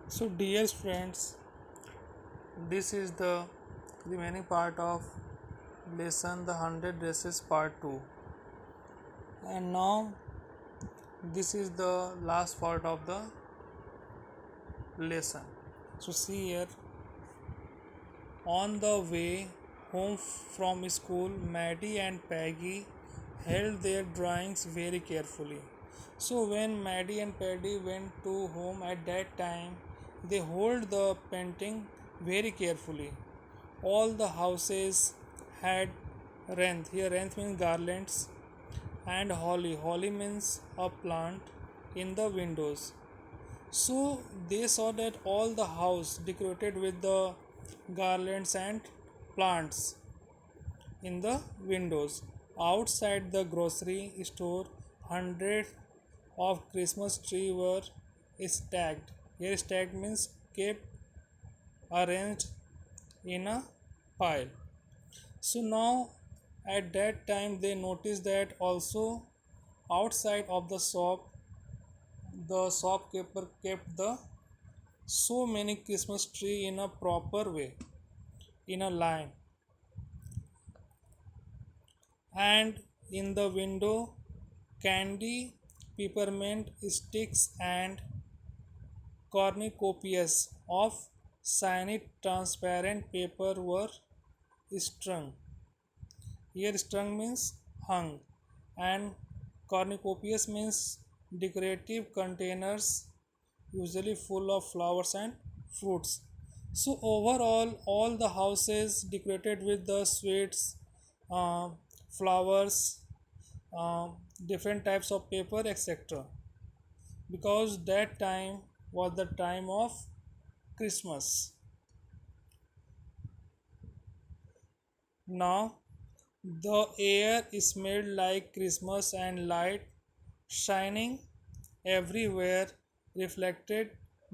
So, dear friends, this is the remaining part of lesson the 100 dresses part 2, and now this is the last part of the lesson. So, see here, on the way home from school, Maddie and Peggy held their drawings very carefully. So when Maddie and Paddy went to home at that time, they hold the painting very carefully. All the houses had wreath. Here wreath means garlands and holly. Holly means a plant in the windows. So they saw that all the house decorated with the garlands and plants in the windows. Outside the grocery store, hundreds of Christmas trees were stacked. Here stacked means kept arranged in a pile. So now at that time they noticed that also outside of the shopkeeper kept the so many Christmas tree in a proper way in a line, and in the window candy, peppermint sticks and cornucopias of shiny transparent paper were strung. Here strung means hung, and cornucopias means decorative containers usually full of flowers and fruits. So overall, all the houses decorated with the sweets, uh, flowers, uh, different types of paper, etc. Because that time was the time of Christmas. Now the air smelled like Christmas and light shining everywhere reflected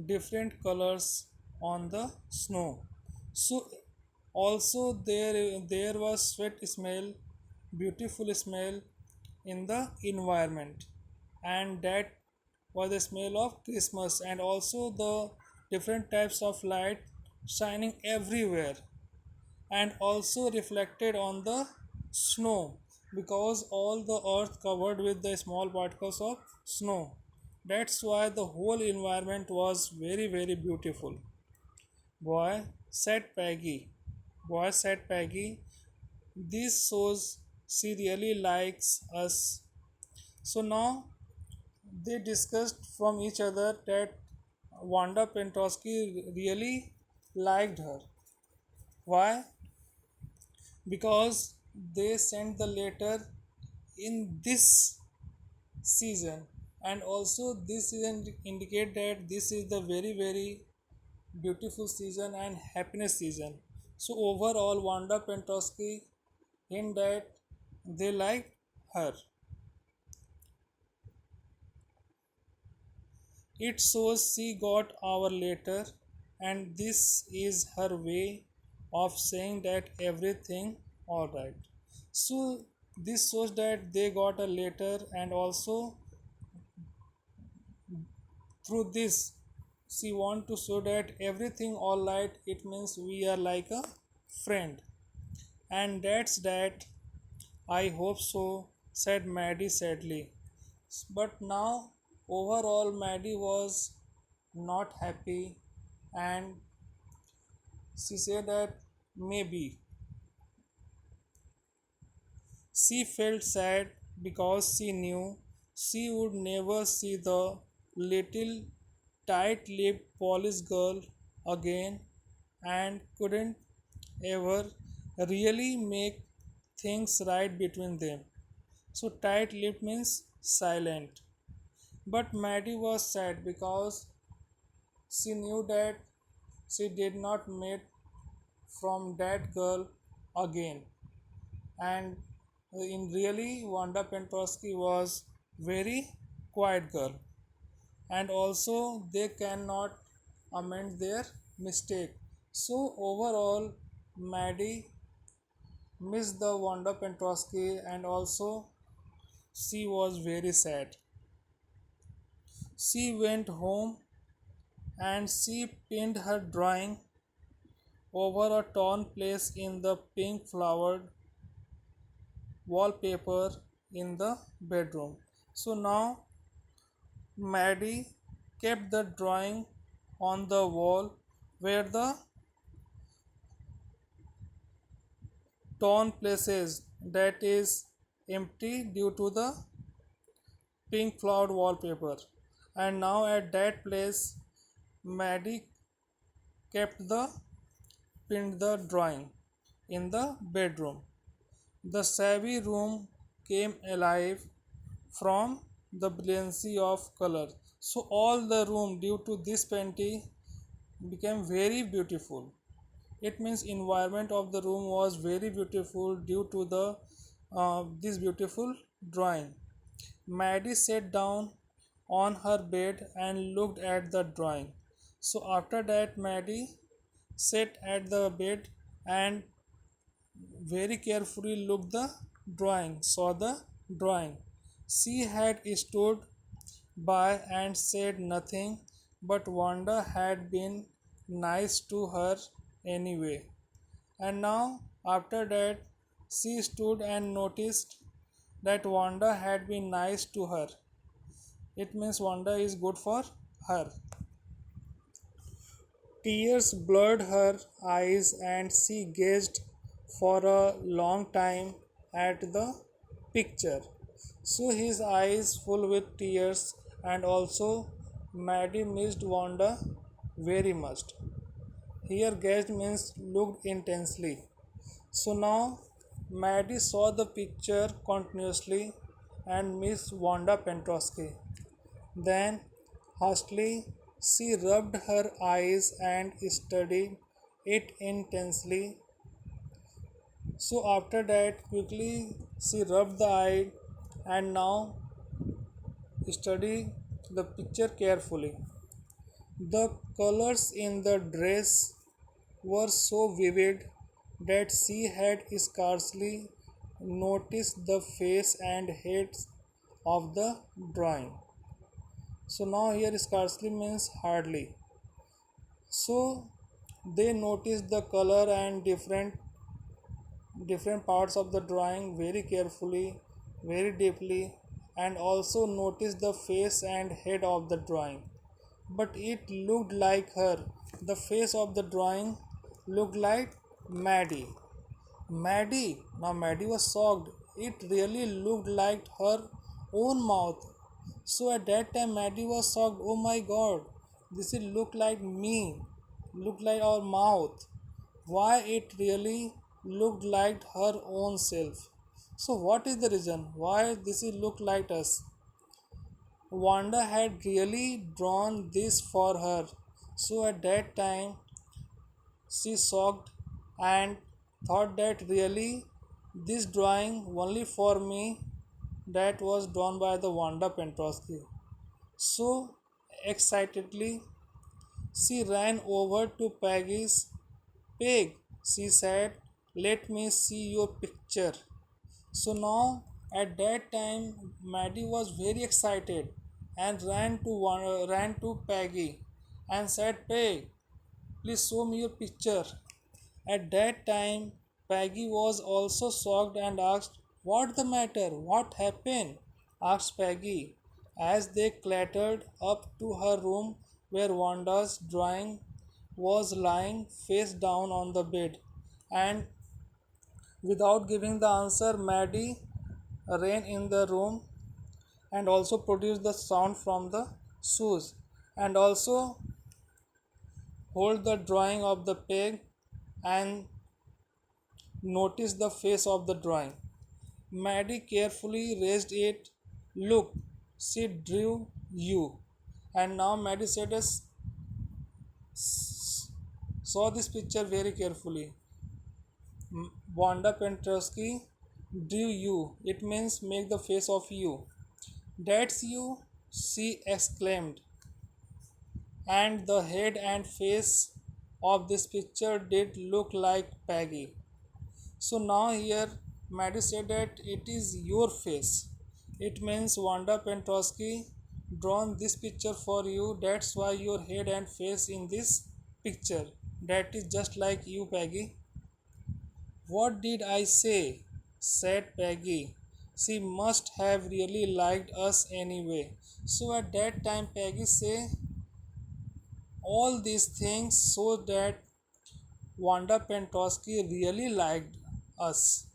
different colors on the snow. So also there was sweat smell, beautiful smell in the environment, and that was the smell of Christmas, and also the different types of light shining everywhere and also reflected on the snow, because all the earth covered with the small particles of snow. That's why the whole environment was very beautiful. Boy, said Peggy. Boy, said Peggy, this shows she really likes us. So now they discussed from each other that Wanda Pentoski really liked her. Why? Because they sent the letter in this season, and also this season indicate that this is the very beautiful season and happiness season. So overall Wanda Pentoski hint that they like her. It shows she got our letter, and this is her way of saying that everything all right. So this shows that they got a letter, and also through this she want to show that everything all right, it means we are like a friend. And that's that, I hope so, said Maddie sadly. But now overall Maddie was not happy, and she said that maybe she felt sad because she knew she would never see the little tight lipped Polish girl again, and couldn't ever really make things right between them. So, tight lipped means silent. But Maddie was sad because she knew that she did not meet from that girl again, and in really Wanda Pentoski was very quiet girl, and also they cannot amend their mistake. So overall Maddie missed the Wanda Pentoski, and also she was very sad. She went home and she pinned her drawing over a torn place in the pink flowered wallpaper in the bedroom. So now Maddie kept the drawing on the wall where the torn places that is empty due to the pink flowered wallpaper. And now at that place Maddie kept the pinned the drawing in the bedroom. The savvy room came alive from the brilliancy of color. So all the room due to this painting became very beautiful. It means environment of the room was very beautiful due to the this beautiful drawing. Maddie sat down on her bed and looked at the drawing. So after that Maddie sat at the bed and very carefully looked the drawing, saw the drawing. She had stood by and said nothing, but Wanda had been nice to her anyway. And now, after that, she stood and noticed that Wanda had been nice to her. It means Wanda is good for her. Tears blurred her eyes and she gazed for a long time at the picture. So his eyes full with tears, and also Maddie missed Wanda very much. Here gazed means looked intensely. So now Maddie saw the picture continuously and missed Wanda Pentrosky. Then hastily she rubbed her eyes and studied it intensely. So after that quickly she rubbed the eye and now study the picture carefully. The colors in the dress were so vivid that she had scarcely noticed the face and heads of the drawing. So now here scarcely means hardly. So they noticed the color and different parts of the drawing very carefully, very deeply, and also noticed the face and head of the drawing. But it looked like her. The face of the drawing looked like Maddie. Maddie! Now Maddie was shocked. It really looked like her own mouth. So at that time Maddie was shocked. Oh my god, this is look like me. Look like our mouth. Why it really looked like her own self. So what is the reason? Why this is look like us? Wanda had really drawn this for her. So at that time she shocked and thought that really this drawing only for me that was drawn by the Wanda Pentrosky. So excitedly she ran over to Peggy's. Peg, she said, let me see your picture. So now at that time Maddie was very excited and ran to Peggy and said, Peg, please show me your picture. At that time Peggy was also shocked and asked, what the matter? What happened? Asked Peggy as they clattered up to her room where Wanda's drawing was lying face down on the bed. And without giving the answer, Maddie ran in the room and also produced the sound from the shoes and also hold the drawing of the pig and notice the face of the drawing. Maddie carefully raised it. Look, she drew you. And now Maddie said us saw this picture very carefully. Wanda Pentrosky drew you. It means make the face of you. That's you, she exclaimed. And the head and face of this picture did look like Peggy. So now here Maddie said that it is your face. It means Wanda Pentrosky, drawn this picture for you. That's why your head and face in this picture. That is just like you, Peggy. What did I say? Said Peggy. She must have really liked us anyway. So at that time, Peggy say all these things so that Wanda Pentoski really liked us.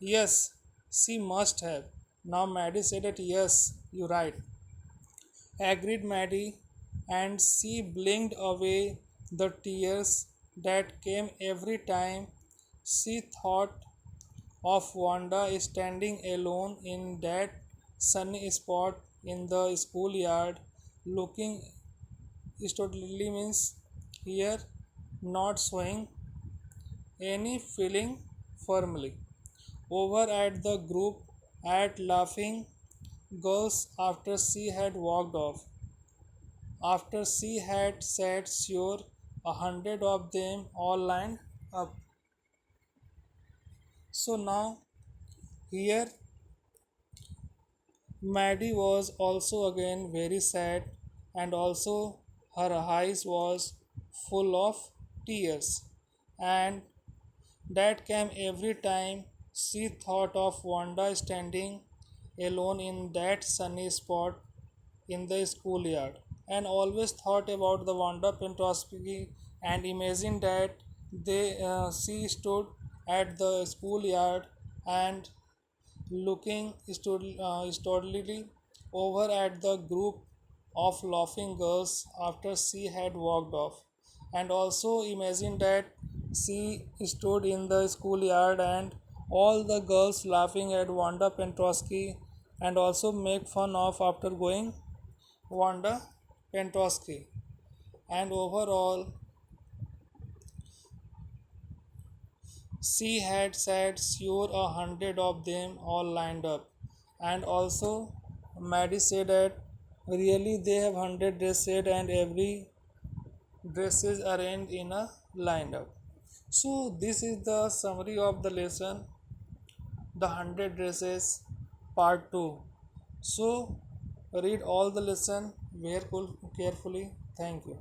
Yes, she must have. Now Maddie said that yes, you're right. Agreed Maddie, and she blinked away the tears that came every time she thought of Wanda standing alone in that sunny spot in the schoolyard, looking totally means here, not showing any feeling firmly. Over at the group at laughing girls after she had walked off. After she had said sure, 100 of them all lined up. So now here Maddie was also again very sad, and also her eyes was full of tears, and that came every time she thought of Wanda standing alone in that sunny spot in the schoolyard, and always thought about the Wanda Pentoski and imagined that she stood at the schoolyard and looking stolidly over at the group of laughing girls after she had walked off, and also imagine that she stood in the schoolyard and all the girls laughing at Wanda Pentoski and also make fun of after going Wanda Pentoski. And overall, she had said sure 100 of them all lined up. And also, Maddie said that really they have 100 dresses and every dress is arranged in a lined up. So, this is the summary of the lesson, the 100 dresses part 2. So, read all the lesson very carefully. Thank you.